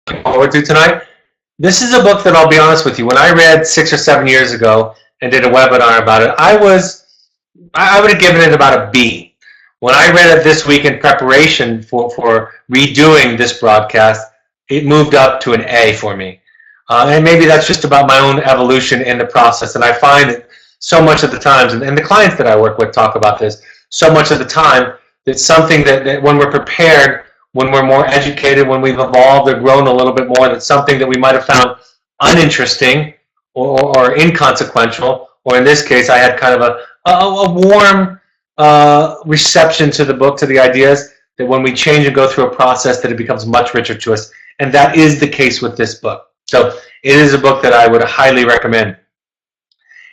Forward to tonight. This is a book that I'll be honest with you. When I read 6 or 7 years ago and did a webinar about it, I would have given it about a B. When I read it this week in preparation for redoing this broadcast, it moved up to an A for me. And maybe that's just about my own evolution in the process. And I find that so much of the times, and the clients that I work with talk about this, so much of the time, it's something that when we're prepared, when we're more educated, when we've evolved or grown a little bit more, that's something that we might have found uninteresting or inconsequential, or in this case, I had kind of a warm reception to the book, to the ideas, that when we change and go through a process, that it becomes much richer to us. And that is the case with this book. So it is a book that I would highly recommend.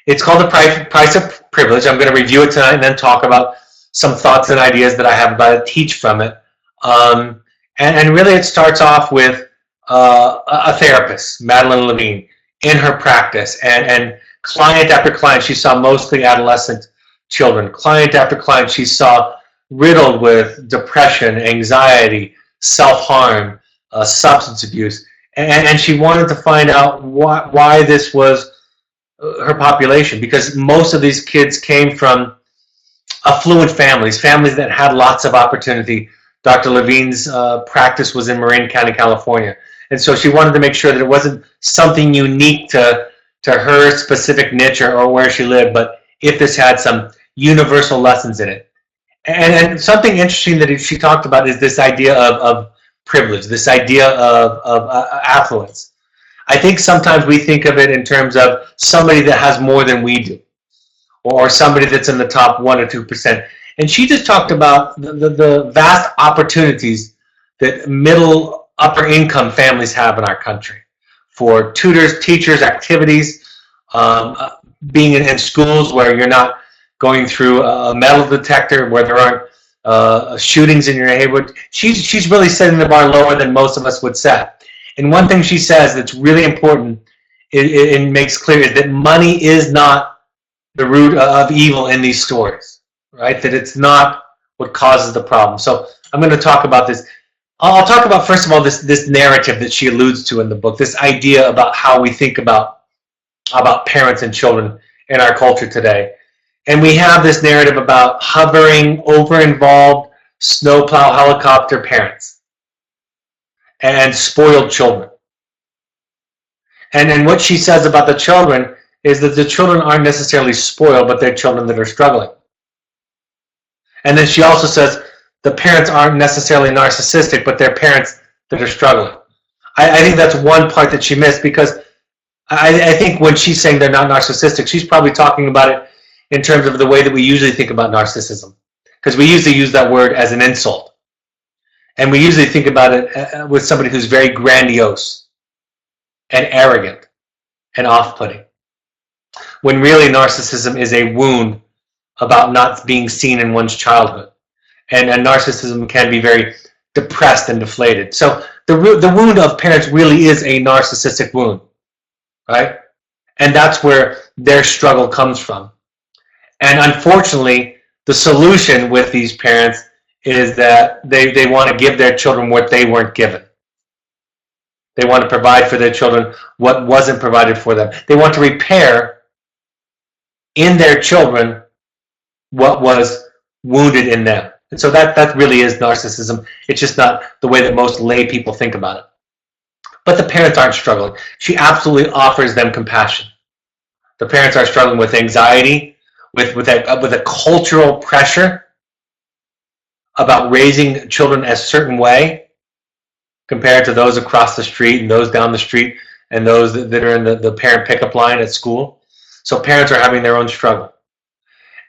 It's called The Price of Privilege. I'm going to review it tonight and then talk about some thoughts and ideas that I have about it, teach from it. And really it starts off with a therapist, Madeline Levine, in her practice. And client after client, she saw mostly adolescent children. Client after client, she saw riddled with depression, anxiety, self-harm, substance abuse. And she wanted to find out why this was her population, because most of these kids came from affluent families that had lots of opportunity. Dr. Levine's practice was in Marin County, California. And so she wanted to make sure that it wasn't something unique to her specific niche or where she lived, but if this had some universal lessons in it. And something interesting that she talked about is this idea of privilege, this idea of affluence. I think sometimes we think of it in terms of somebody that has more than we do, or somebody that's in the top 1 or 2%. And she just talked about the vast opportunities that middle, upper income families have in our country for tutors, teachers, activities, being in schools where you're not going through a metal detector, where there aren't shootings in your neighborhood. She's really setting the bar lower than most of us would set. And one thing she says that's really important, it makes clear, is that money is not the root of evil in these stories, right? That it's not what causes the problem. So I'm going to talk about this. I'll talk about, first of all, this narrative that she alludes to in the book, this idea about how we think about parents and children in our culture today. And we have this narrative about hovering, over-involved, snowplow helicopter parents and spoiled children. And then what she says about the children is that the children aren't necessarily spoiled, but they're children that are struggling. And then she also says the parents aren't necessarily narcissistic, but they're parents that are struggling. I think that's one part that she missed, because I think when she's saying they're not narcissistic, she's probably talking about it in terms of the way that we usually think about narcissism, because we usually use that word as an insult. And we usually think about it with somebody who's very grandiose and arrogant and off-putting, when really narcissism is a wound about not being seen in one's childhood. And narcissism can be very depressed and deflated. So the wound of parents really is a narcissistic wound, right? And that's where their struggle comes from. And unfortunately, the solution with these parents is that they want to give their children what they weren't given. They want to provide for their children what wasn't provided for them. They want to repair in their children what was wounded in them. And so that really is narcissism. It's just not the way that most lay people think about it. But the parents aren't struggling. She absolutely offers them compassion. The parents are struggling with anxiety, with a cultural pressure about raising children a certain way compared to those across the street and those down the street and those that are in the parent pickup line at school. So parents are having their own struggle.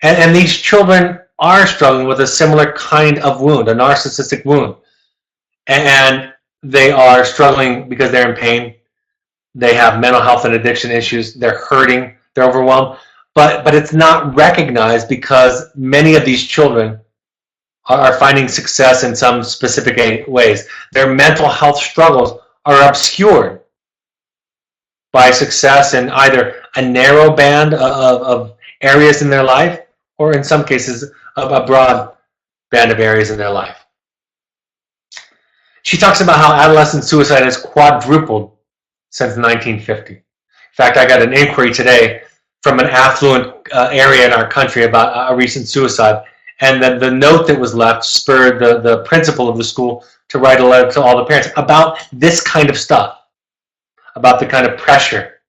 And these children are struggling with a similar kind of wound, a narcissistic wound. And they are struggling because they're in pain. They have mental health and addiction issues. They're hurting. They're overwhelmed. But it's not recognized, because many of these children are finding success in some specific ways. Their mental health struggles are obscured by success in either a narrow band of areas in their life, or in some cases, a broad band of areas in their life. She talks about how adolescent suicide has quadrupled since 1950. In fact, I got an inquiry today from an affluent area in our country about a recent suicide, and the note that was left spurred the principal of the school to write a letter to all the parents about this kind of stuff, about the kind of pressure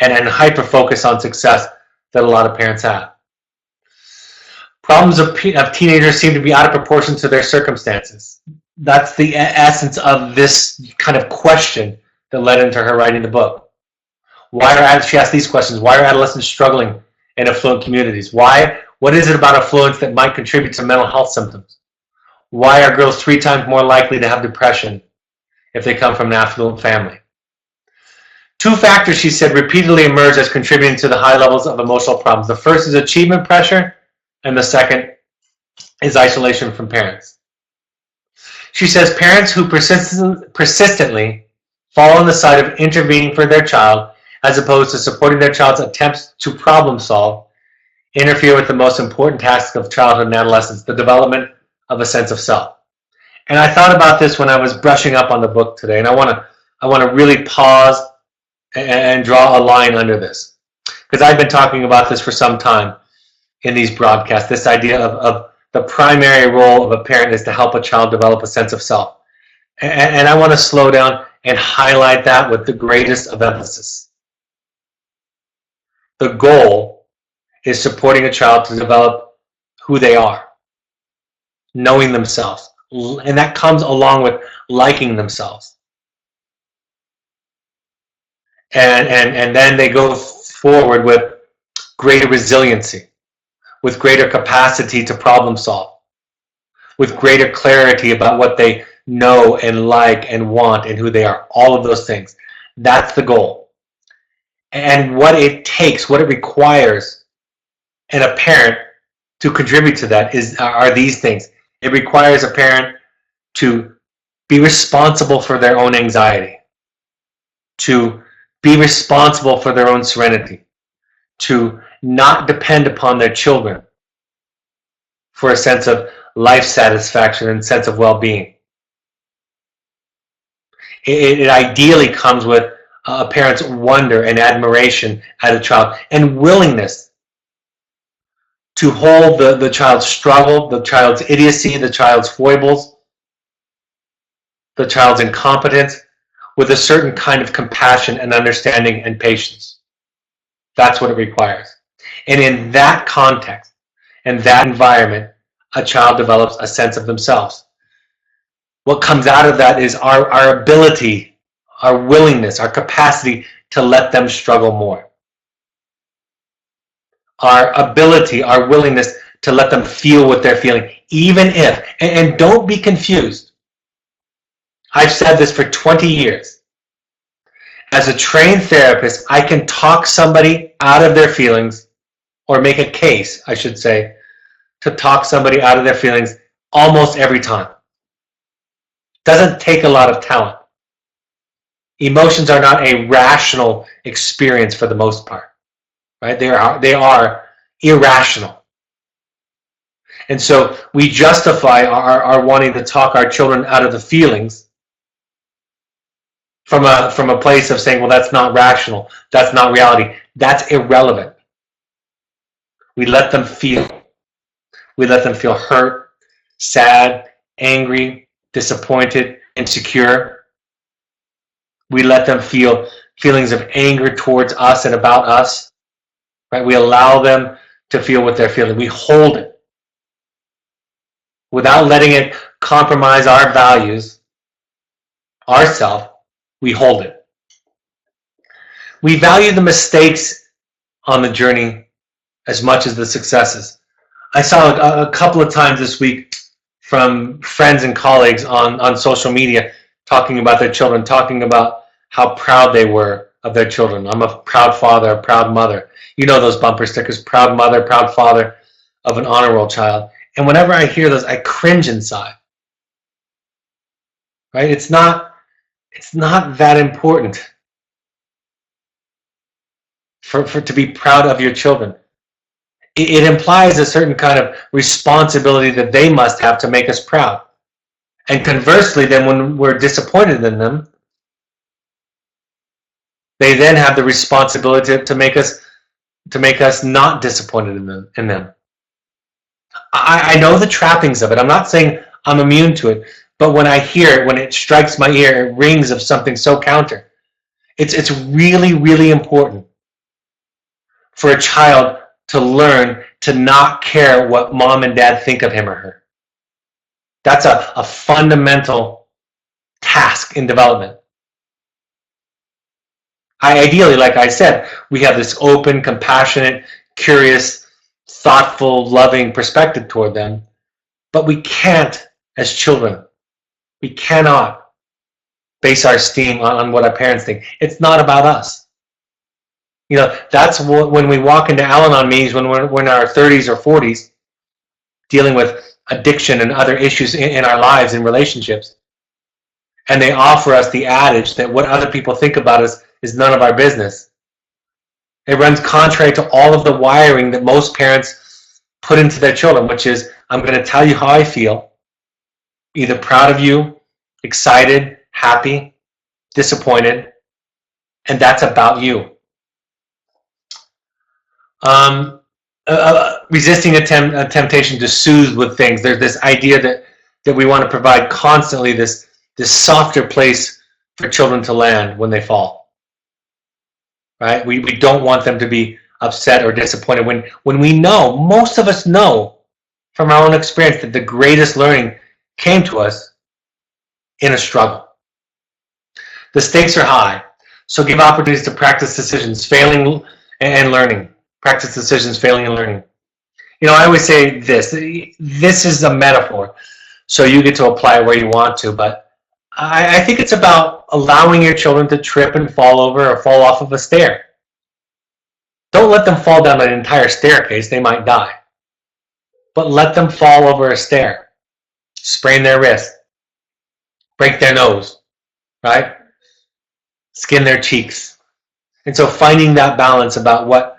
and hyper-focus on success that a lot of parents have. Problems of teenagers seem to be out of proportion to their circumstances. That's the essence of this kind of question that led into her writing the book. She asked these questions. Why are adolescents struggling in affluent communities? What is it about affluence that might contribute to mental health symptoms? Why are girls 3 times more likely to have depression if they come from an affluent family? 2 factors, she said, repeatedly emerge as contributing to the high levels of emotional problems. The first is achievement pressure, and the second is isolation from parents. She says parents who persistently fall on the side of intervening for their child as opposed to supporting their child's attempts to problem solve interfere with the most important task of childhood and adolescence, the development of a sense of self. And I thought about this when I was brushing up on the book today, and I want to really pause and draw a line under this, because I've been talking about this for some time in these broadcasts, this idea of the primary role of a parent is to help a child develop a sense of self. And I want to slow down and highlight that with the greatest of emphasis. The goal is supporting a child to develop who they are, knowing themselves, and that comes along with liking themselves. And then they go forward with greater resiliency, with greater capacity to problem solve, with greater clarity about what they know and like and want and who they are, all of those things. That's the goal. And what it takes, what it requires in a parent to contribute to that are these things. It requires a parent to be responsible for their own anxiety, to be responsible for their own serenity, to not depend upon their children for a sense of life satisfaction and sense of well-being. It ideally comes with a parent's wonder and admiration at a child and willingness to hold the child's struggle, the child's idiocy, the child's foibles, the child's incompetence with a certain kind of compassion and understanding and patience. That's what it requires. And in that context, in that environment, a child develops a sense of themselves. What comes out of that is our ability, our willingness, our capacity to let them struggle more. Our ability, our willingness to let them feel what they're feeling, even if, and don't be confused. I've said this for 20 years. As a trained therapist, I can talk somebody out of their feelings, or make a case, I should say, to talk somebody out of their feelings almost every time. Doesn't take a lot of talent. Emotions are not a rational experience for the most part, right? They are irrational. And so we justify our wanting to talk our children out of the feelings from a place of saying, well, that's not rational, that's not reality, that's irrelevant. We let them feel. We let them feel hurt, sad, angry, disappointed, insecure. We let them feel feelings of anger towards us and about us. Right? We allow them to feel what they're feeling. We hold it without letting it compromise our values, ourself. We hold it. We value the mistakes on the journey as much as the successes. I saw a couple of times this week from friends and colleagues on social media talking about their children, talking about how proud they were of their children. I'm a proud father, a proud mother. You know those bumper stickers, proud mother, proud father of an honor roll child. And whenever I hear those, I cringe inside. Right? It's not that important for to be proud of your children. It implies a certain kind of responsibility that they must have to make us proud. And conversely, then when we're disappointed in them, they then have the responsibility to make us not disappointed in them. I know the trappings of it. I'm not saying I'm immune to it, but when I hear it, when it strikes my ear, it rings of something so counter. It's really, really important for a child to learn to not care what mom and dad think of him or her. That's a fundamental task in development. Ideally, like I said, we have this open, compassionate, curious, thoughtful, loving perspective toward them, but we can't, as children, we cannot base our esteem on what our parents think. It's not about us. That's when we walk into Al-Anon meetings when we're in our 30s or 40s, dealing with addiction and other issues in our lives and relationships, and they offer us the adage that what other people think about us is none of our business. It runs contrary to all of the wiring that most parents put into their children, which is, I'm going to tell you how I feel, either proud of you, excited, happy, disappointed, and that's about you. Resisting a temptation to soothe with things. There's this idea that we want to provide constantly this softer place for children to land when they fall. Right? We don't want them to be upset or disappointed when we know, most of us know from our own experience, that the greatest learning came to us in a struggle. The stakes are high, so give opportunities to practice decisions, failing and learning. Practice decisions, failing and learning. I always say this is a metaphor, so you get to apply it where you want to, but I think it's about allowing your children to trip and fall over or fall off of a stair. Don't let them fall down an entire staircase, they might die. But let them fall over a stair, sprain their wrist, break their nose, right? Skin their cheeks. And so finding that balance about what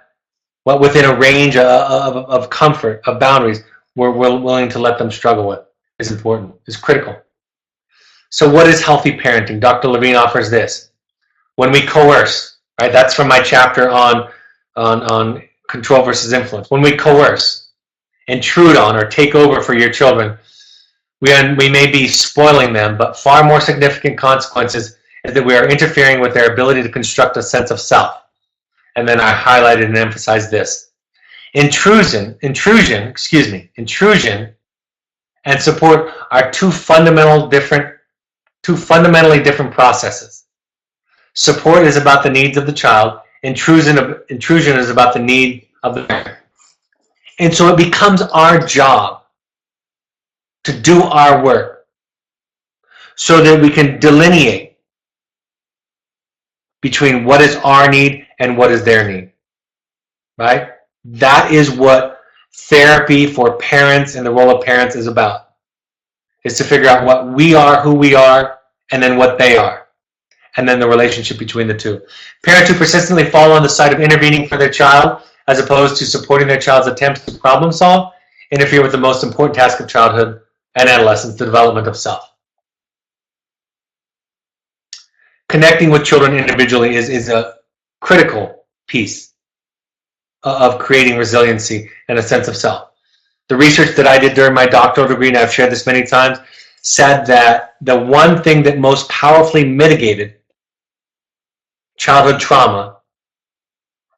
within a range of comfort, of boundaries, we're willing to let them struggle with is important, is critical. So what is healthy parenting? Dr. Levine offers this. When we coerce, right? That's from my chapter on control versus influence. When we coerce, intrude on, or take over for your children, we may be spoiling them, but far more significant consequences is that we are interfering with their ability to construct a sense of self. And then I highlighted and emphasized this. Intrusion, and support are two fundamentally different processes. Support is about the needs of the child. Intrusion is about the need of the parent. And so it becomes our job to do our work so that we can delineate between what is our need and what is their need, right? That is what therapy for parents and the role of parents is about, is to figure out what we are, who we are, and then what they are, and then the relationship between the two. Parents who persistently fall on the side of intervening for their child as opposed to supporting their child's attempts to problem solve interfere with the most important task of childhood and adolescence, the development of self. Connecting with children individually is a critical piece of creating resiliency and a sense of self. The research that I did during my doctoral degree, and I've shared this many times, said that the one thing that most powerfully mitigated childhood trauma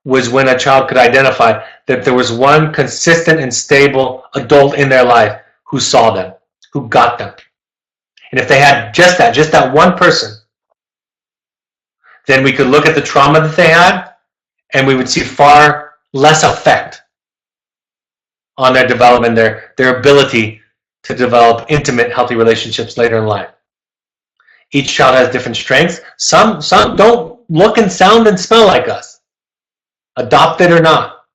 was when a child could identify that there was one consistent and stable adult in their life who saw them, who got them. And if they had just that one person, then we could look at the trauma that they had and we would see far less effect on their development, their ability to develop intimate, healthy relationships later in life. Each child has different strengths. Some don't look and sound and smell like us, adopted or not.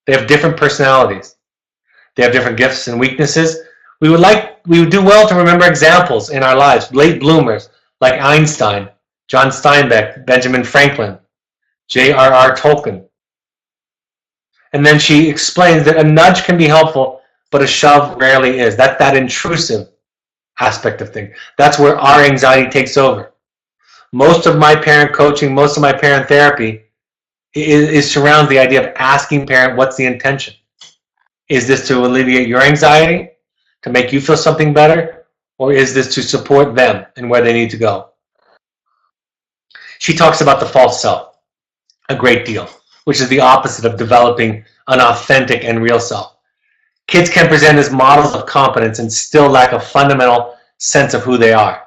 They have different personalities. They have different gifts and weaknesses. We would do well to remember examples in our lives, late bloomers like Einstein, John Steinbeck, Benjamin Franklin, J.R.R. Tolkien. And then she explains that a nudge can be helpful, but a shove rarely is. That intrusive aspect of things. That's where our anxiety takes over. Most of my parent coaching, most of my parent therapy is surrounds the idea of asking parent, what's the intention? Is this to alleviate your anxiety, to make you feel something better, or is this to support them and where they need to go? She talks about the false self a great deal, which is the opposite of developing an authentic and real self. Kids can present as models of competence and still lack a fundamental sense of who they are.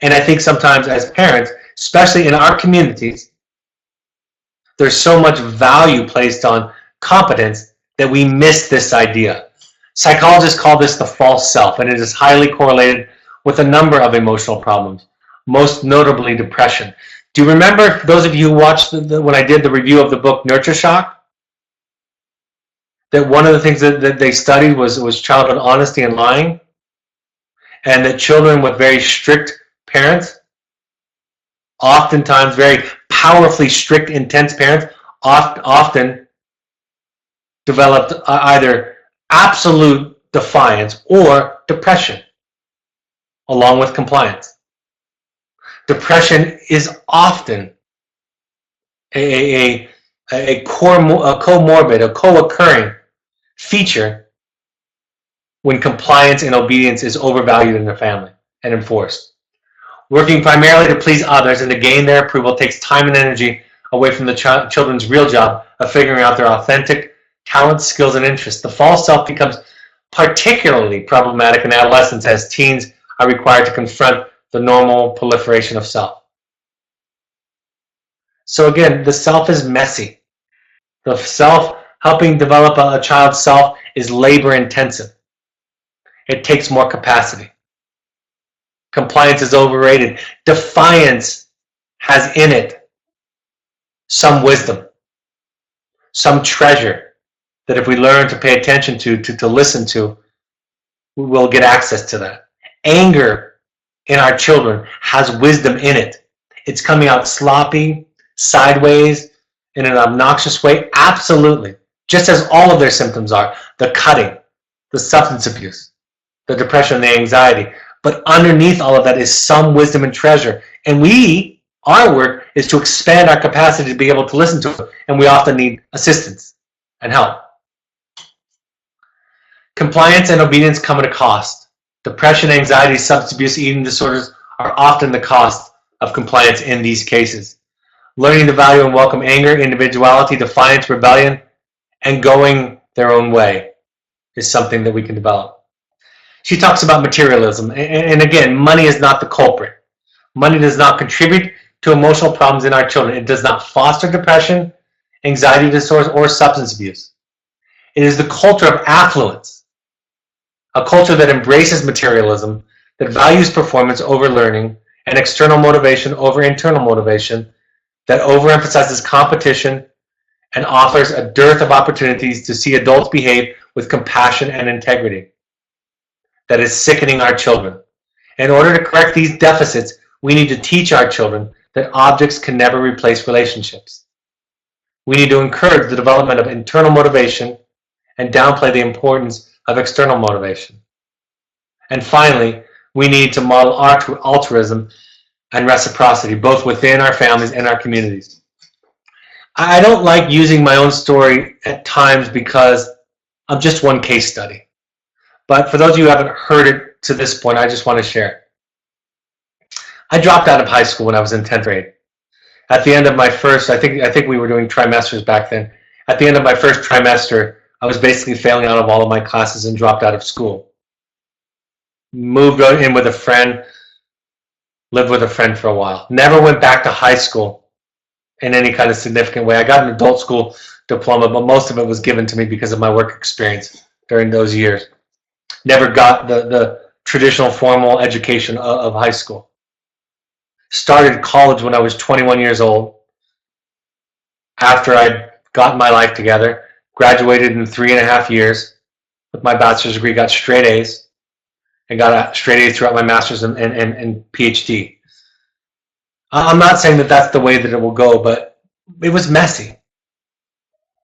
And I think sometimes as parents, especially in our communities, there's so much value placed on competence that we miss this idea. Psychologists call this the false self, and it is highly correlated with a number of emotional problems, most notably depression. Do you remember, those of you who watched when I did the review of the book Nurture Shock, that one of the things that they studied was childhood honesty and lying, and that children with very strict parents, oftentimes very powerfully strict, intense parents, often developed either absolute defiance or depression, along with compliance. Depression is often a comorbid, a co-occurring feature when compliance and obedience is overvalued in the family and enforced. Working primarily to please others and to gain their approval takes time and energy away from the children's real job of figuring out their authentic talents, skills, and interests. The false self becomes particularly problematic in adolescence as teens are required to confront the normal proliferation of self. So again, the self is messy. The self, helping develop a child's self, is labor intensive. It takes more capacity. Compliance is overrated. Defiance has in it some wisdom, some treasure that if we learn to pay attention to listen to, we will get access to that. Anger in our children has wisdom in it. It's coming out sloppy, sideways, in an obnoxious way, absolutely. Just as all of their symptoms are, the cutting, the substance abuse, the depression, the anxiety. But underneath all of that is some wisdom and treasure. And our work is to expand our capacity to be able to listen to it. And we often need assistance and help. Compliance and obedience come at a cost. Depression, anxiety, substance abuse, eating disorders are often the cost of compliance in these cases. Learning to value and welcome anger, individuality, defiance, rebellion, and going their own way is something that we can develop. She talks about materialism, and again, money is not the culprit. Money does not contribute to emotional problems in our children. It does not foster depression, anxiety disorders, or substance abuse. It is the culture of affluence, a culture that embraces materialism, that values performance over learning, and external motivation over internal motivation, that overemphasizes competition and offers a dearth of opportunities to see adults behave with compassion and integrity. That is sickening our children. In order to correct these deficits, we need to teach our children that objects can never replace relationships. We need to encourage the development of internal motivation and downplay the importance of external motivation. And finally, we need to model altruism and reciprocity, both within our families and our communities. I don't like using my own story at times because I'm just one case study. But for those of you who haven't heard it to this point, I just want to share it. I dropped out of high school when I was in 10th grade. At the end of my first, I think we were doing trimesters back then. At the end of my first trimester, I was basically failing out of all of my classes and dropped out of school. Moved in with a friend, lived with a friend for a while. Never went back to high school in any kind of significant way. I got an adult school diploma, but most of it was given to me because of my work experience during those years. Never got the traditional formal education of high school. Started college when I was 21 years old. After I'd gotten my life together, graduated in 3.5 years with my bachelor's degree, got straight A's, and got straight A's throughout my master's and PhD. I'm not saying that that's the way that it will go, but it was messy.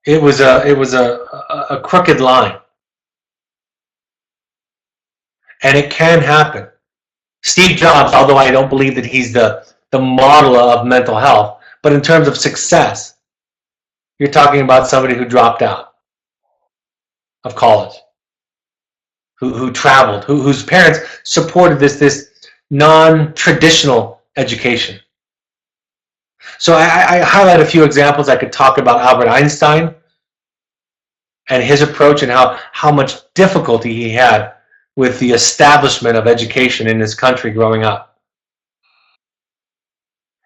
It was a crooked line. And it can happen. Steve Jobs, although I don't believe that he's the model of mental health, but in terms of success, you're talking about somebody who dropped out of college, who traveled, whose parents supported this non-traditional education. So I highlight a few examples. I could talk about Albert Einstein and his approach and how much difficulty he had with the establishment of education in this country growing up.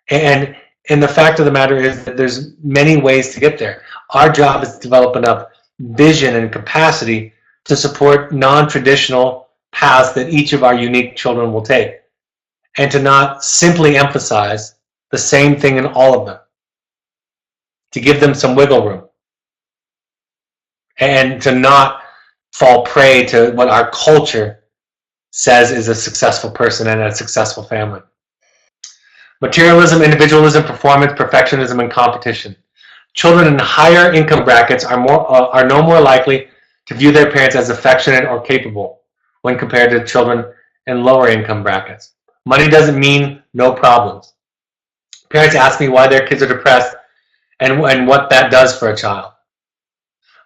And the fact of the matter is that there's many ways to get there. Our job is to develop enough vision and capacity to support non-traditional paths that each of our unique children will take, and to not simply emphasize the same thing in all of them, to give them some wiggle room, and to not fall prey to what our culture says is a successful person and a successful family. Materialism, individualism, performance, perfectionism, and competition. Children in higher income brackets are no more likely to view their parents as affectionate or capable when compared to children in lower income brackets. Money doesn't mean no problems. Parents ask me why their kids are depressed and what that does for a child.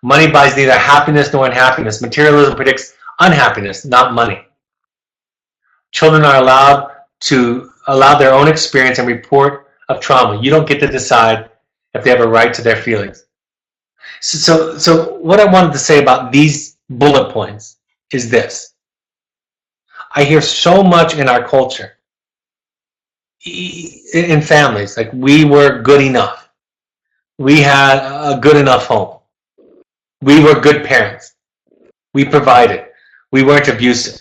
Money buys neither happiness nor unhappiness. Materialism predicts unhappiness, not money. Children are allowed to allow their own experience and report of trauma. You don't get to decide if they have a right to their feelings. So what I wanted to say about these bullet points is this. I hear so much in our culture, in families, like we were good enough. We had a good enough home. We were good parents. We provided. We weren't abusive.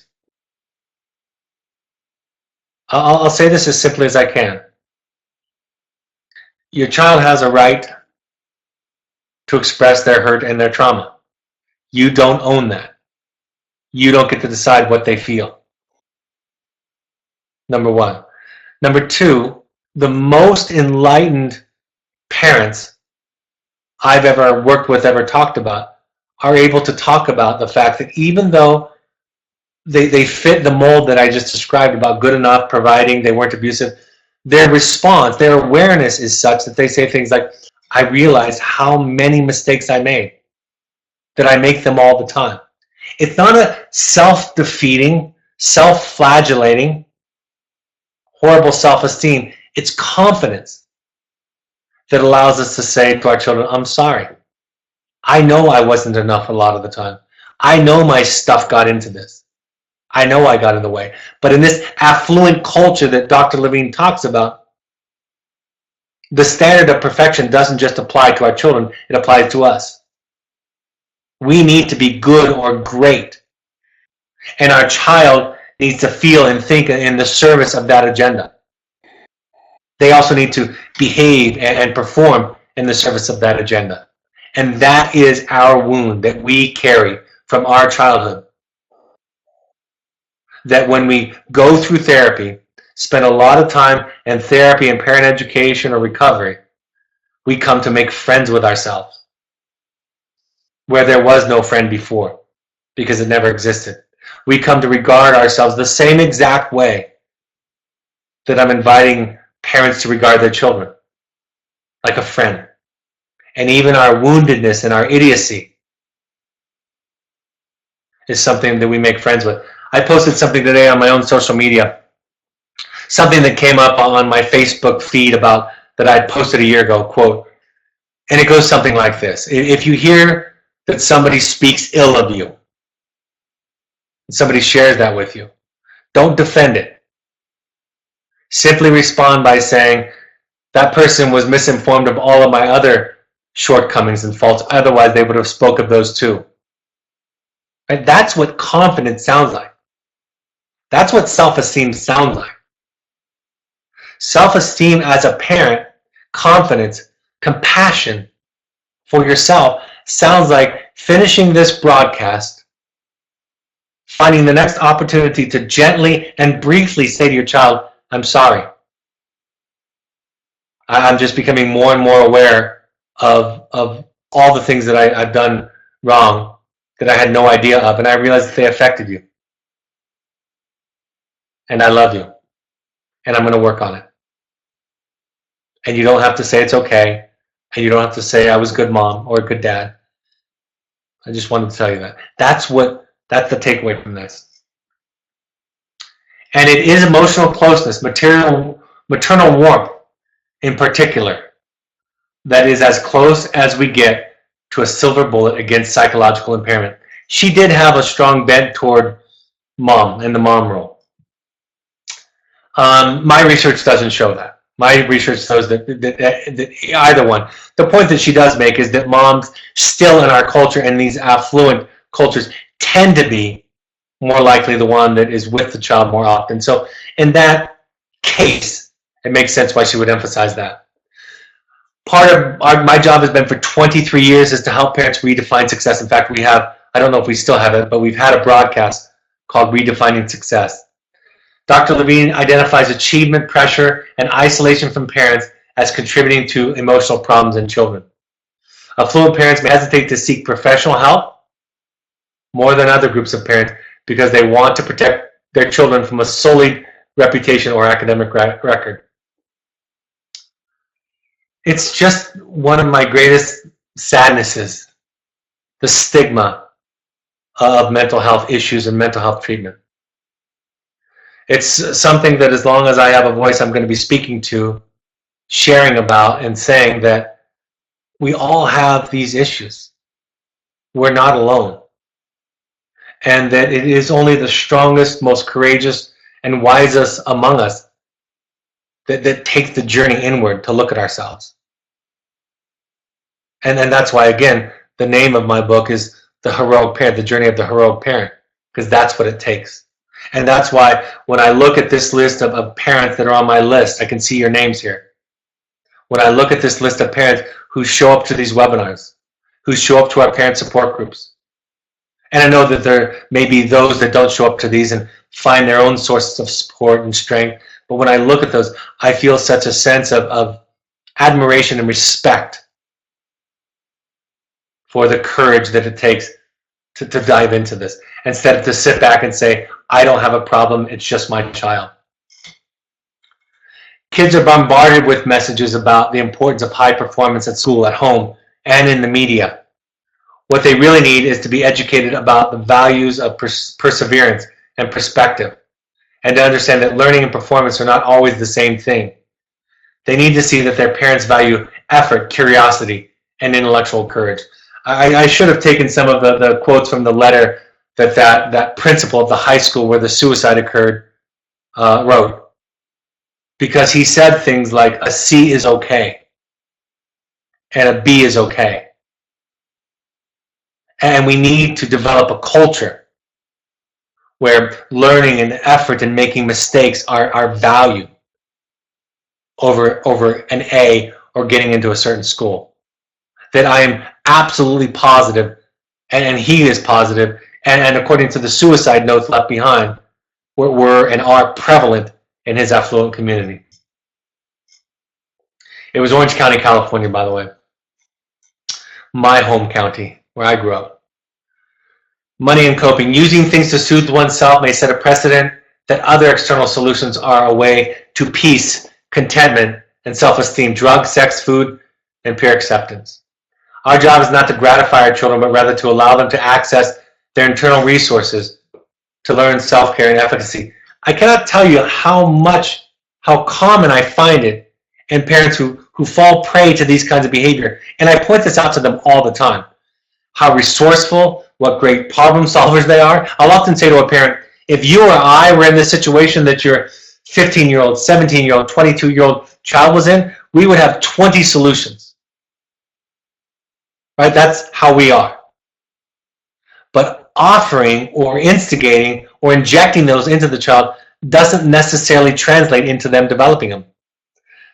I'll say this as simply as I can. Your child has a right to express their hurt and their trauma. You don't own that. You don't get to decide what they feel. Number one. Number two, the most enlightened parents I've ever worked with, ever talked about, are able to talk about the fact that even though they fit the mold that I just described about good enough, providing, they weren't abusive, their response, their awareness is such that they say things like, I realize how many mistakes I made, that I make them all the time. It's not a self-defeating, self-flagellating, horrible self-esteem. It's confidence that allows us to say to our children, I'm sorry. I know I wasn't enough a lot of the time. I know my stuff got into this. I know I got in the way. But in this affluent culture that Dr. Levine talks about, the standard of perfection doesn't just apply to our children, it applies to us. We need to be good or great. And our child needs to feel and think in the service of that agenda. They also need to behave and perform in the service of that agenda. And that is our wound that we carry from our childhood. That when we go through therapy, spend a lot of time in therapy and parent education or recovery, we come to make friends with ourselves, where there was no friend before, because it never existed. We come to regard ourselves the same exact way that I'm inviting parents to regard their children, like a friend. And even our woundedness and our idiocy is something that we make friends with. I posted something today on my own social media, something that came up on my Facebook feed about that I posted a year ago, quote, and it goes something like this. If you hear that somebody speaks ill of you, somebody shares that with you, don't defend it. Simply respond by saying, that person was misinformed of all of my other shortcomings and faults, otherwise they would have spoke of those too. Right? That's what confidence sounds like. That's what self-esteem sounds like. Self-esteem as a parent, confidence, compassion for yourself sounds like finishing this broadcast, finding the next opportunity to gently and briefly say to your child, I'm sorry. I'm just becoming more and more aware of all the things that I've done wrong that I had no idea of, and I realized that they affected you. and I love you, and I'm going to work on it. And you don't have to say it's okay, and you don't have to say I was a good mom or a good dad. I just wanted to tell you that. That's the takeaway from this. And it is emotional closeness, maternal warmth in particular, that is as close as we get to a silver bullet against psychological impairment. She did have a strong bent toward mom and the mom role. My research doesn't show that. My research shows that either one. The point that she does make is that moms still in our culture and these affluent cultures tend to be more likely the one that is with the child more often. So in that case, it makes sense why she would emphasize that. Part of my job has been for 23 years is to help parents redefine success. In fact, we have, I don't know if we still have it, but we've had a broadcast called Redefining Success. Dr. Levine identifies achievement, pressure, and isolation from parents as contributing to emotional problems in children. Affluent parents may hesitate to seek professional help more than other groups of parents because they want to protect their children from a sullied reputation or academic record. It's just one of my greatest sadnesses, the stigma of mental health issues and mental health treatment. It's something that as long as I have a voice, I'm going to be speaking to, sharing about, and saying that we all have these issues. We're not alone. And that it is only the strongest, most courageous, and wisest among us that takes the journey inward to look at ourselves. And that's why, again, the name of my book is The Heroic Parent, The Journey of the Heroic Parent, because that's what it takes. And that's why when I look at this list of parents that are on my list, I can see your names here. When I look at this list of parents who show up to these webinars, who show up to our parent support groups, and I know that there may be those that don't show up to these and find their own sources of support and strength, but when I look at those, I feel such a sense of admiration and respect for the courage that it takes to dive into this, instead of to sit back and say, I don't have a problem, it's just my child. Kids are bombarded with messages about the importance of high performance at school, at home, and in the media. What they really need is to be educated about the values of perseverance and perspective, and to understand that learning and performance are not always the same thing. They need to see that their parents value effort, curiosity, and intellectual courage. I should have taken some of the quotes from the letter that principal of the high school where the suicide occurred wrote, because he said things like a C is okay and a B is okay. And we need to develop a culture where learning and effort and making mistakes are valued over an A or getting into a certain school. That I am absolutely positive, and he is positive, and according to the suicide notes left behind, were and are prevalent in his affluent community. It was Orange County, California, by the way. My home county, where I grew up. Money and coping. Using things to soothe oneself may set a precedent that other external solutions are a way to peace, contentment, and self-esteem. Drugs, sex, food, and peer acceptance. Our job is not to gratify our children, but rather to allow them to access their internal resources to learn self-care and efficacy. I cannot tell you how common I find it in parents who fall prey to these kinds of behavior. And I point this out to them all the time. How resourceful, what great problem solvers they are. I'll often say to a parent, if you or I were in this situation that your 15-year-old, 17-year-old, 22-year-old child was in, we would have 20 solutions. Right? That's how we are. But offering or instigating or injecting those into the child doesn't necessarily translate into them developing them.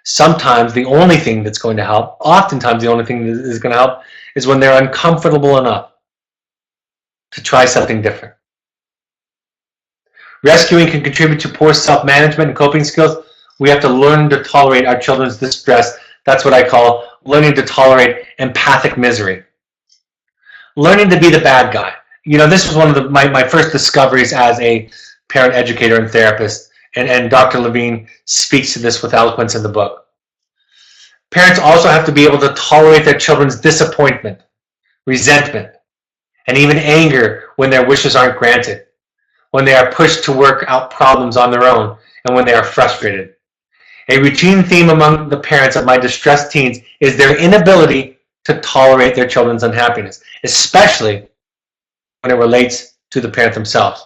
Sometimes the only thing that's going to help, oftentimes the only thing that is going to help, is when they're uncomfortable enough to try something different. Rescuing can contribute to poor self-management and coping skills. We have to learn to tolerate our children's distress. That's what I call learning to tolerate empathic misery. Learning to be the bad guy. You know, this was one of my first discoveries as a parent educator and therapist. And Dr. Levine speaks to this with eloquence in the book. Parents also have to be able to tolerate their children's disappointment, resentment, and even anger when their wishes aren't granted, when they are pushed to work out problems on their own, and when they are frustrated. A routine theme among the parents of my distressed teens is their inability to tolerate their children's unhappiness, especially when it relates to the parent themselves.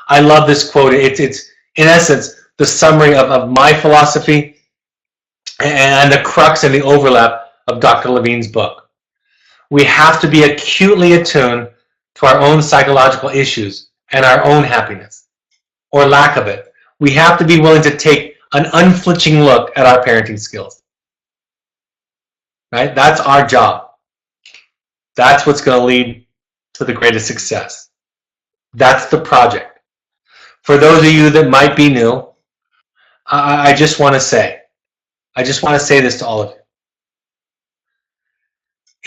I love this quote. It's in essence the summary of my philosophy and the crux and the overlap of Dr. Levine's book. We have to be acutely attuned to our own psychological issues and our own happiness, or lack of it. We have to be willing to take an unflinching look at our parenting skills. Right? That's our job. That's what's going to lead to the greatest success. That's the project. For those of you that might be new, I just want to say this to all of you.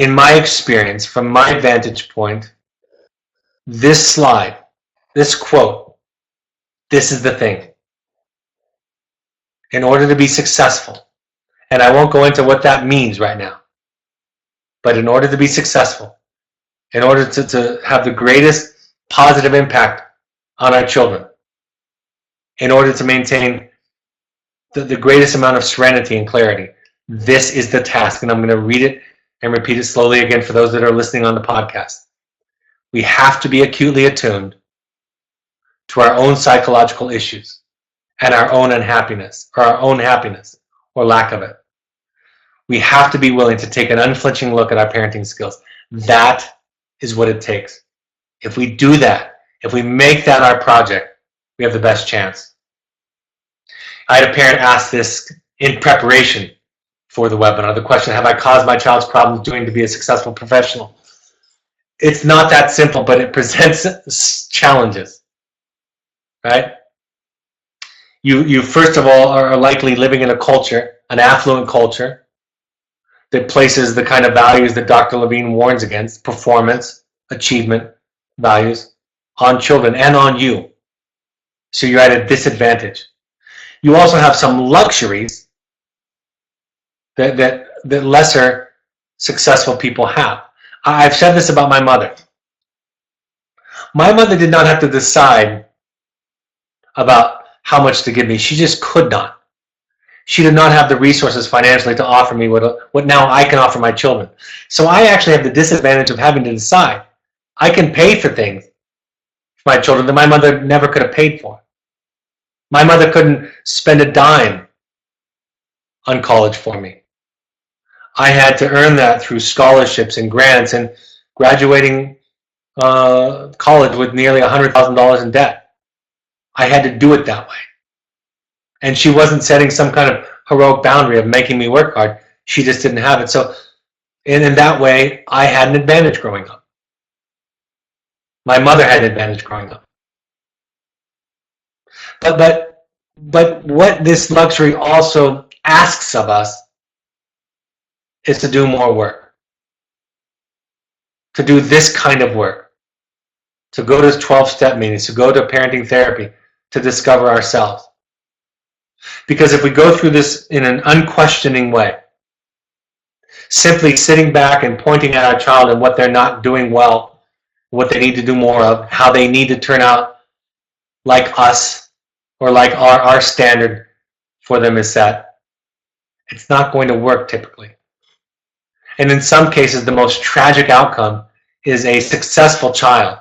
In my experience, from my vantage point, this slide, this quote, this is the thing. In order to be successful, and I won't go into what that means right now, but in order to be successful, in order to have the greatest positive impact on our children, in order to maintain the greatest amount of serenity and clarity, this is the task. And I'm going to read it and repeat it slowly again for those that are listening on the podcast. We have to be acutely attuned to our own psychological issues and our own unhappiness, or our own happiness, or lack of it. We have to be willing to take an unflinching look at our parenting skills. That is what it takes. If we do that, if we make that our project, we have the best chance. I had a parent ask this in preparation for the webinar. The question, have I caused my child's problems doing to be a successful professional? It's not that simple, but it presents challenges, right? You first of all are likely living in a culture, an affluent culture, that places the kind of values that Dr. Levine warns against, performance, achievement values, on children and on you. So you're at a disadvantage. You also have some luxuries that lesser successful people have. I've said this about my mother. My mother did not have to decide about how much to give me. She just could not. She did not have the resources financially to offer me what now I can offer my children. So I actually have the disadvantage of having to decide. I can pay for things for my children that my mother never could have paid for. My mother couldn't spend a dime on college for me. I had to earn that through scholarships and grants and graduating college with nearly $100,000 in debt. I had to do it that way. And she wasn't setting some kind of heroic boundary of making me work hard. She just didn't have it. So in that way, I had an advantage growing up. My mother had an advantage growing up. But what this luxury also asks of us is to do more work. To do this kind of work. To go to 12-step meetings, to go to parenting therapy, to discover ourselves. Because if we go through this in an unquestioning way, simply sitting back and pointing at our child and what they're not doing well, what they need to do more of, how they need to turn out like us, or like our standard for them is set, it's not going to work typically. And in some cases, the most tragic outcome is a successful child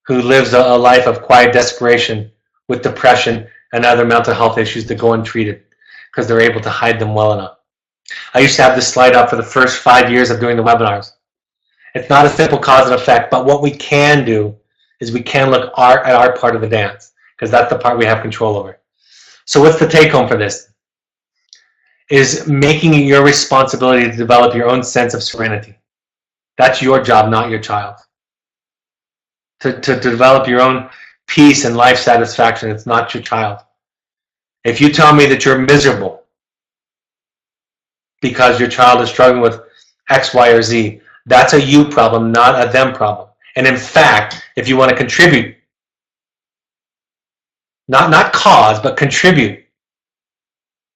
who lives a life of quiet desperation with depression and other mental health issues that go untreated because they're able to hide them well enough. I used to have this slide up for the first 5 years of doing the webinars. It's not a simple cause and effect, but what we can do is we can look at our part of the dance, because that's the part we have control over. So what's the take home for this? Is making it your responsibility to develop your own sense of serenity. That's your job, not your child. To develop your own peace and life satisfaction, it's not your child. If you tell me that you're miserable because your child is struggling with X, Y, or Z, that's a you problem, not a them problem. And in fact, if you want to contribute not cause, but contribute,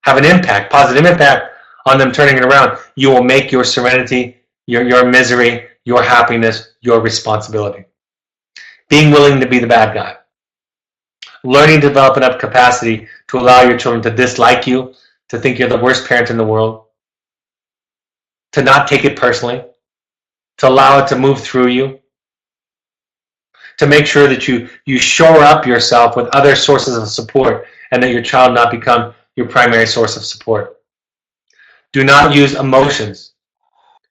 have an impact, positive impact on them turning it around, you will make your serenity, your misery, your happiness, your responsibility. Being willing to be the bad guy. Learning to develop enough capacity to allow your children to dislike you, to think you're the worst parent in the world, to not take it personally, to allow it to move through you, to make sure that you shore up yourself with other sources of support and that your child not become your primary source of support. Do not use emotions.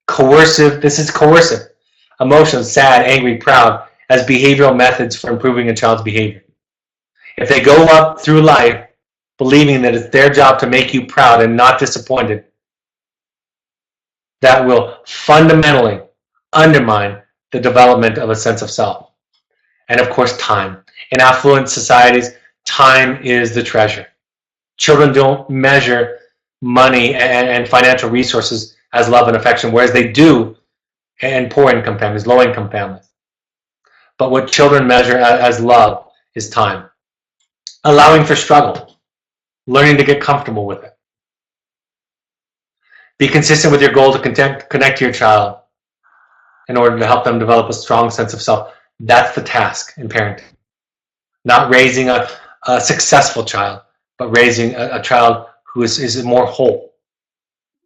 This is coercive. Emotions, sad, angry, proud, as behavioral methods for improving a child's behavior. If they go up through life believing that it's their job to make you proud and not disappointed, that will fundamentally undermine the development of a sense of self. And of course, time. In affluent societies, time is the treasure. Children don't measure money and financial resources as love and affection, whereas they do in poor income families, low income families. But what children measure as love is time. Allowing for struggle, learning to get comfortable with it. Be consistent with your goal to connect to your child in order to help them develop a strong sense of self. That's the task in parenting. Not raising a successful child, but raising a child who is more whole,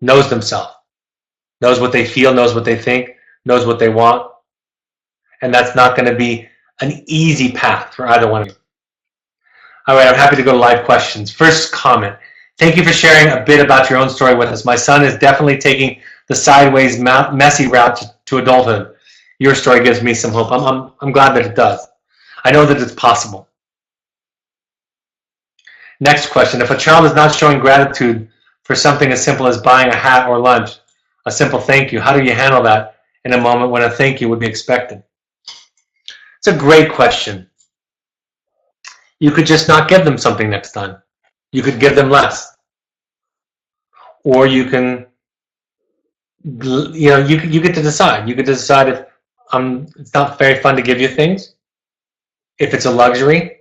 knows themselves, knows what they feel, knows what they think, knows what they want. And that's not going to be an easy path for either one of you. All right, I'm happy to go to live questions. First comment. Thank you for sharing a bit about your own story with us. My son is definitely taking the sideways, messy route to adulthood. Your story gives me some hope. I'm glad that it does. I know that it's possible. Next question. If a child is not showing gratitude for something as simple as buying a hat or lunch, a simple thank you, how do you handle that in a moment when a thank you would be expected? It's a great question. You could just not give them something next time. You could give them less. Or you can, you get to decide. You get to decide if it's not very fun to give you things, if it's a luxury.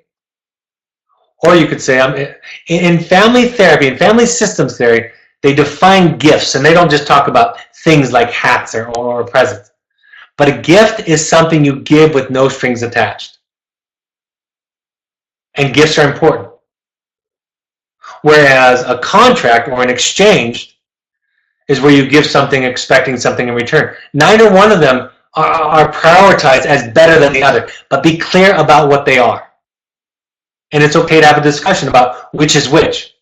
Or you could say, in family therapy, in family systems theory, they define gifts, and they don't just talk about things like hats or presents. But a gift is something you give with no strings attached. And gifts are important. Whereas a contract or an exchange is where you give something expecting something in return. Neither one of them are prioritized as better than the other, but be clear about what they are. And it's okay to have a discussion about which is which.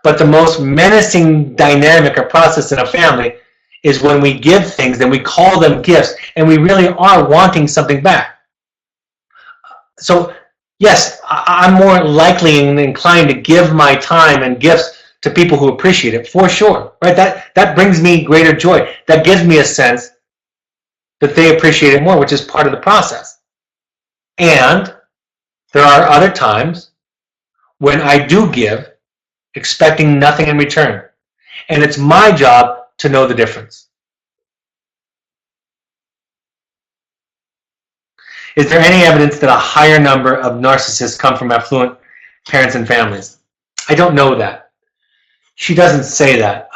But the most menacing dynamic or process in a family is when we give things, then we call them gifts, and we really are wanting something back. So, yes, I'm more likely and inclined to give my time and gifts to people who appreciate it, for sure. Right? That brings me greater joy. That gives me a sense that they appreciate it more, which is part of the process. And there are other times when I do give, expecting nothing in return. And it's my job to know the difference. Is there any evidence that a higher number of narcissists come from affluent parents and families? I don't know that. She doesn't say that.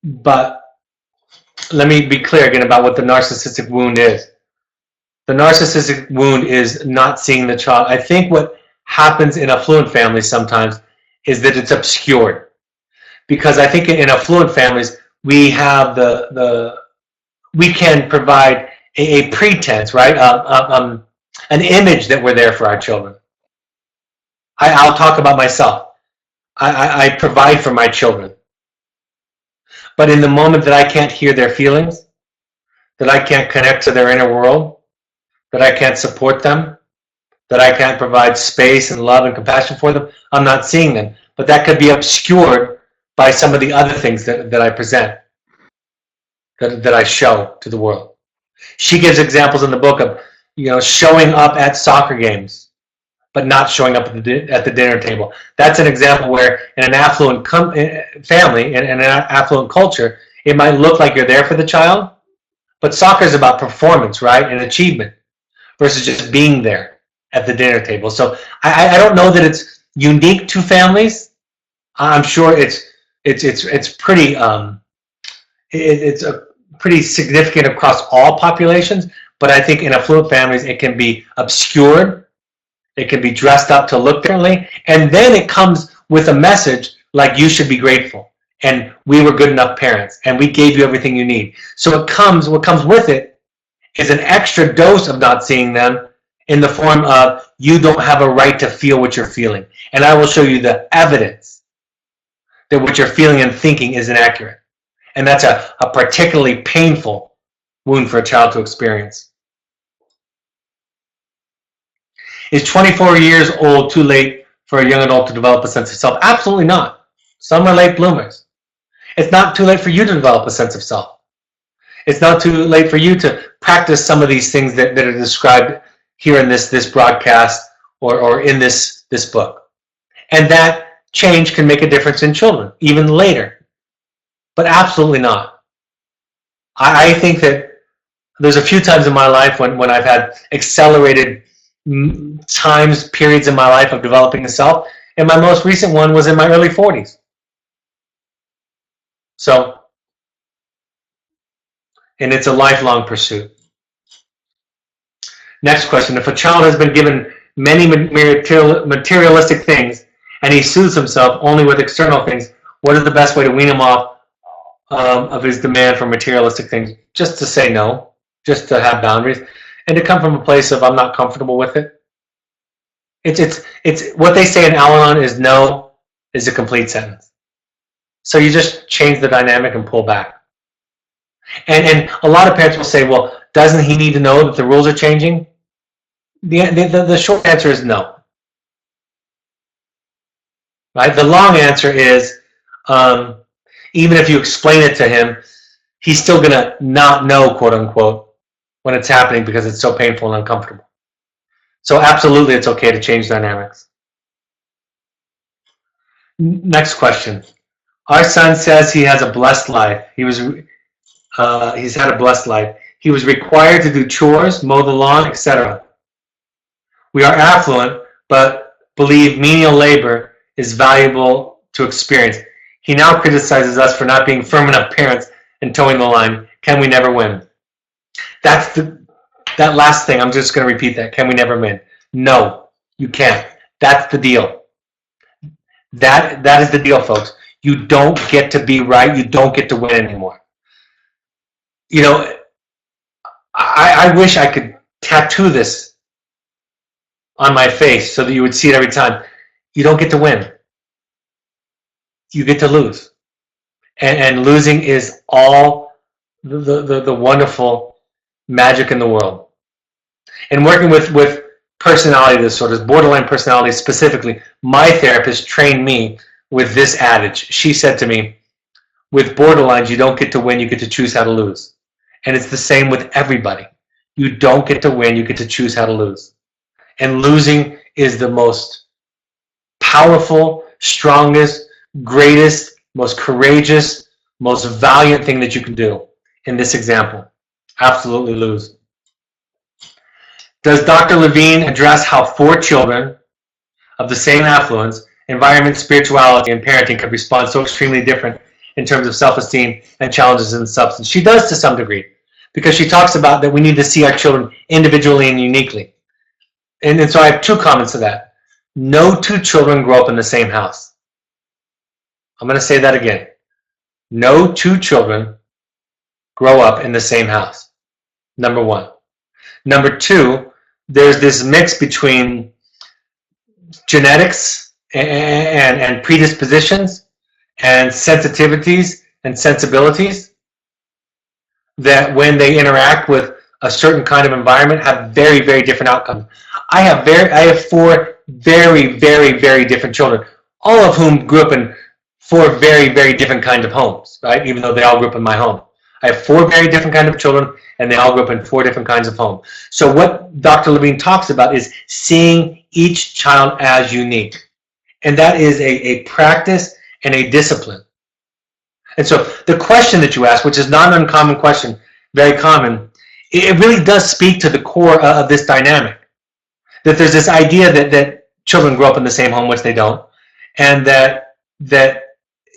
But let me be clear again about what the narcissistic wound is. The narcissistic wound is not seeing the child. I think what happens in affluent families sometimes is that it's obscured. Because I think in affluent families, we have we can provide a pretense, right? An image that we're there for our children. I'll talk about myself. I provide for my children. But in the moment that I can't hear their feelings, that I can't connect to their inner world, that I can't support them, that I can't provide space and love and compassion for them, I'm not seeing them. But that could be obscured by some of the other things that I present, that I show to the world. She gives examples in the book of, showing up at soccer games, but not showing up at the dinner table. That's an example where in an affluent family, in an affluent culture, it might look like you're there for the child, but soccer is about performance, right, and achievement, versus just being there at the dinner table. So I don't know that it's unique to families. I'm sure it's pretty it's a pretty significant across all populations. But I think in affluent families it can be obscured, it can be dressed up to look differently, and then it comes with a message like you should be grateful, and we were good enough parents, and we gave you everything you need. So what comes with it is an extra dose of not seeing them in the form of you don't have a right to feel what you're feeling. And I will show you the evidence that what you're feeling and thinking is inaccurate. And that's a particularly painful wound for a child to experience. Is 24 years old too late for a young adult to develop a sense of self? Absolutely not. Some are late bloomers. It's not too late for you to develop a sense of self. It's not too late for you to practice some of these things that are described here in this broadcast or in this book. And that change can make a difference in children, even later. But absolutely not. I think that there's a few times in my life when I've had accelerated periods in my life of developing a self, and my most recent one was in my early 40s. So, and it's a lifelong pursuit. Next question. If a child has been given many materialistic things and he soothes himself only with external things, what is the best way to wean him off of his demand for materialistic things? Just to say no, just to have boundaries, and to come from a place of I'm not comfortable with it. It's what they say in Al-Anon is no is a complete sentence. So you just change the dynamic and pull back. And a lot of parents will say, well, doesn't he need to know that the rules are changing? The short answer is no. Right? The long answer is, even if you explain it to him, he's still going to not know, quote unquote, when it's happening because it's so painful and uncomfortable. So absolutely it's okay to change dynamics. Next question. Our son says he has a blessed life. He's had a blessed life. He was required to do chores, mow the lawn, etc. We are affluent, but believe menial labor is valuable to experience. He now criticizes us for not being firm enough parents and towing the line. Can we never win? That last thing, I'm just going to repeat that. Can we never win? No, you can't. That's the deal. That is the deal, folks. You don't get to be right. You don't get to win anymore. You know, I wish I could tattoo this on my face so that you would see it every time. You don't get to win. You get to lose. And losing is all the wonderful magic in the world. And working with personality disorders, borderline personality specifically, my therapist trained me with this adage. She said to me, with borderlines, you don't get to win, you get to choose how to lose. And it's the same with everybody. You don't get to win, you get to choose how to lose. And losing is the most powerful, strongest, greatest, most courageous, most valiant thing that you can do in this example. Absolutely lose. Does Dr. Levine address how 4 children of the same affluence, environment, spirituality, and parenting could respond so extremely different in terms of self-esteem and challenges in substance? She does to some degree, because she talks about that we need to see our children individually and uniquely. And so I have 2 comments to that. No 2 children grow up in the same house. I'm going to say that again. No 2 children grow up in the same house. Number 1. Number 2, there's this mix between genetics and predispositions and sensitivities and sensibilities that when they interact with a certain kind of environment have very, very different outcomes. I have 4 very, very, very different children, all of whom grew up in 4 very, very different kinds of homes, right? Even though they all grew up in my home. I have 4 very different kinds of children, and they all grew up in 4 different kinds of homes. So what Dr. Levine talks about is seeing each child as unique. And that is a practice and a discipline. And so the question that you asked, which is not an uncommon question, very common, it really does speak to the core of this dynamic. that there's this idea that children grow up in the same home, which they don't, and that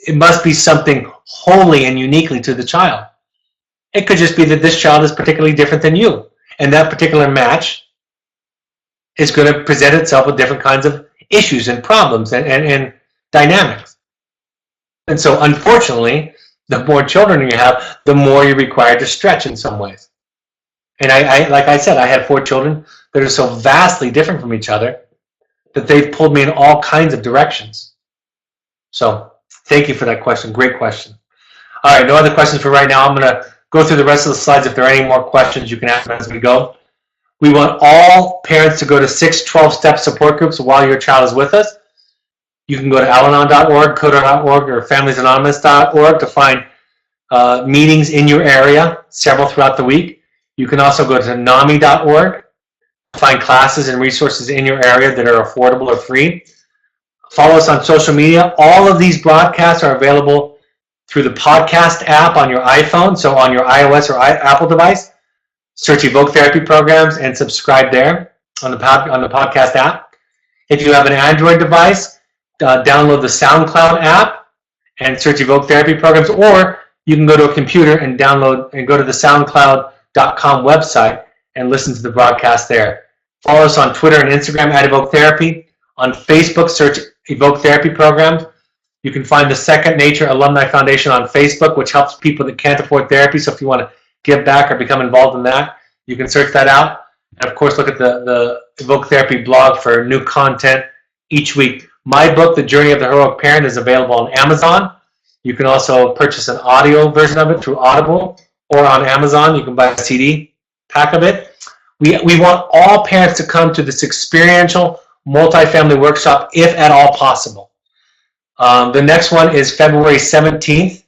it must be something wholly and uniquely to the child. It could just be that this child is particularly different than you, and that particular match is going to present itself with different kinds of issues and problems and dynamics. And so, unfortunately, the more children you have, the more you're required to stretch in some ways. And I like I said, I had 4 children that are so vastly different from each other that they've pulled me in all kinds of directions. So, thank you for that question. Great question. All right, no other questions for right now. I'm going to go through the rest of the slides. If there are any more questions, you can ask them as we go. We want all parents to go to 6 12-step support groups while your child is with us. You can go to alanon.org, coda.org, or familiesanonymous.org to find meetings in your area, several throughout the week. You can also go to nami.org to find classes and resources in your area that are affordable or free. Follow us on social media. All of these broadcasts are available through the podcast app on your iPhone, so on your iOS or Apple device. Search Evoke Therapy Programs and subscribe there on the podcast app. If you have an Android device, download the SoundCloud app and search Evoke Therapy Programs, or you can go to a computer and download and go to the SoundCloud.com website and listen to the broadcast there. Follow us on Twitter and Instagram at Evoke Therapy. On Facebook, search Evoke Therapy Programs. You can find the Second Nature Alumni Foundation on Facebook, which helps people that can't afford therapy. So if you want to give back or become involved in that, you can search that out. And of course, look at the Evoke Therapy blog for new content each week. My book, The Journey of the Heroic Parent, is available on Amazon. You can also purchase an audio version of it through Audible or on Amazon. You can buy a CD pack of it. We want all parents to come to this experiential multifamily workshop if at all possible. The next one is February 17th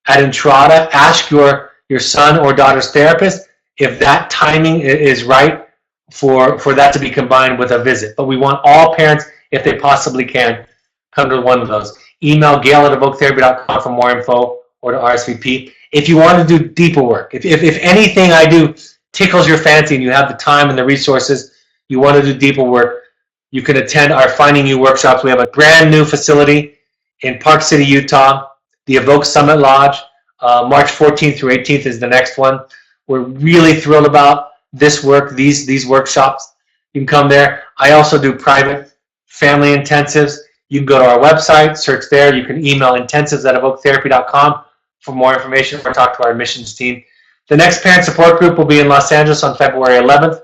at Entrada. Ask your son or daughter's therapist if that timing is right for that to be combined with a visit. But we want all parents, if they possibly can, come to one of those. Email gail@evoketherapy.com for more info or to RSVP. If you want to do deeper work, if anything I do tickles your fancy and you have the time and the resources, you want to do deeper work, you can attend our Finding You workshops. We have a brand new facility in Park City, Utah, the Evoke Summit Lodge. March 14th through 18th is the next one. We're really thrilled about this work, these workshops. You can come there. I also do private family intensives. You can go to our website, search there. You can email intensives@evoketherapy.com for more information or talk to our admissions team. The next parent support group will be in Los Angeles on February 11th,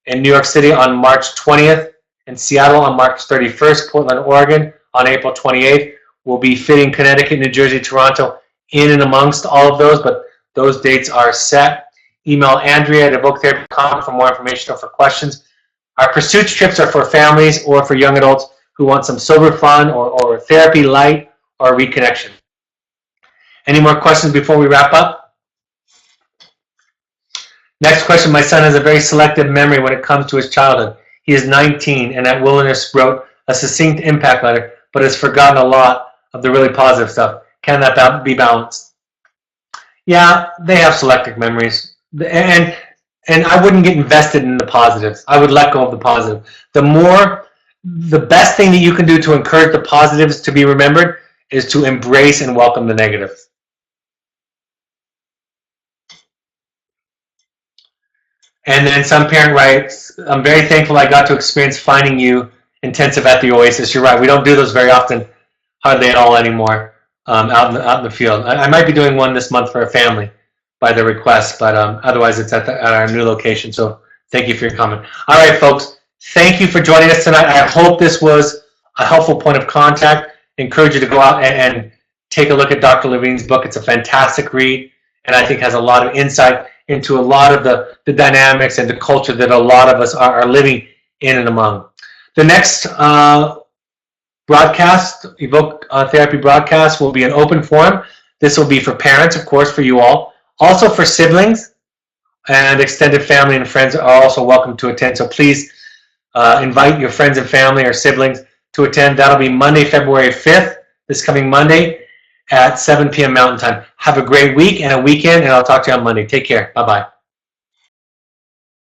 in New York City on March 20th, in Seattle on March 31st, Portland, Oregon on April 28th. We'll be fitting Connecticut, New Jersey, Toronto in and amongst all of those, but those dates are set. Email Andrea@evoketherapy.com for more information or for questions. Our pursuit trips are for families or for young adults who want some sober fun or therapy light or reconnection. Any more questions before we wrap up? Next question. My son has a very selective memory when it comes to his childhood. He is 19 and at Wilderness wrote a succinct impact letter, but has forgotten a lot of the really positive stuff. Can that be balanced? Yeah, they have selective memories. And I wouldn't get invested in the positives. I would let go of the positive. The best thing that you can do to encourage the positives to be remembered is to embrace and welcome the negatives. And then some parent writes, I'm very thankful I got to experience Finding You intensive at the Oasis. You're right, we don't do those very often, hardly at all anymore, out in the field. I might be doing one this month for a family by the request, but otherwise it's at our new location. So thank you for your comment. All right, folks, thank you for joining us tonight. I hope this was a helpful point of contact. I encourage you to go out and take a look at Dr. Levine's book. It's a fantastic read, and I think has a lot of insight into a lot of the dynamics and the culture that a lot of us are living in and among. The next broadcast, Evoke Therapy broadcast, will be an open forum. This will be for parents, of course, for you all. Also for siblings and extended family and friends are also welcome to attend. So please invite your friends and family or siblings to attend. That'll be Monday, February 5th, this coming Monday at 7 p.m. Mountain Time. Have a great week and a weekend, and I'll talk to you on Monday. Take care. Bye-bye.